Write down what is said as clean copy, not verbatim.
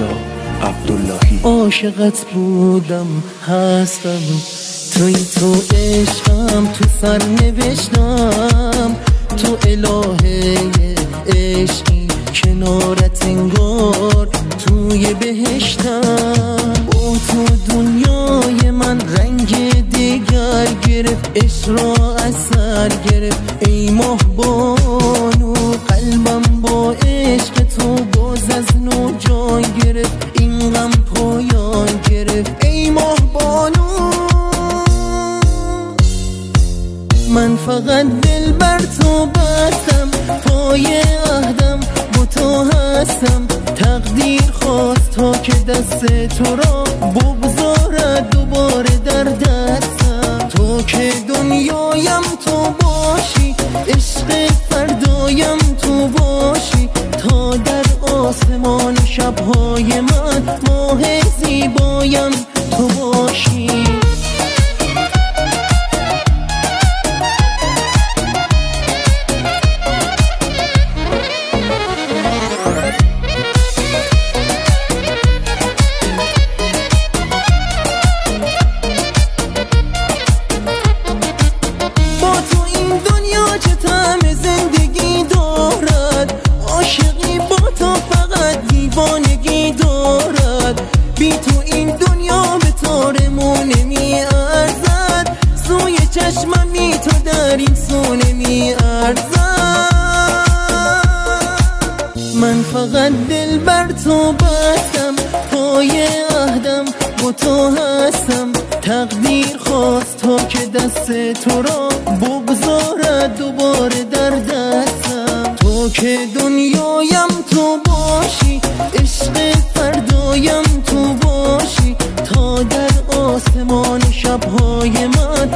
رضا عبداللهی. عاشقت بودم هستم، توی تو عشقم، تو سر نوشتم، تو الهه عشقی کنارت انگار توی بهشتم. با تو دنیای من رنگ دیگر گرفت، عشق را از سر گرفت. ای ماه بانو قلبم با عشق تو باز از نو جان گرفت، این غم پایان گرفت. ای ماه بانو من فقط دل بر تو بستم، پای عهدم با تو هستم. تقدیر خواست تا که دست تو را بگذارد دوباره در دستم. تو که دنیایم تو باشی، عشق فردایم تو باشی، تا در آسمان شبهای من ماه زیبایم تو باشی. بی تو این دنیا به طورمون نمی ارزد، سوی چشممی تو در این سو نمی ارزد. من فقط دل بر تو بستم، پای عهدم با تو هستم. تقدیر خواست تا که دست تو را بگذارد دوباره در دستم. تو که دنیایم تو باشی، عشق فردایم تو باشی، تا در آسمان شبهای من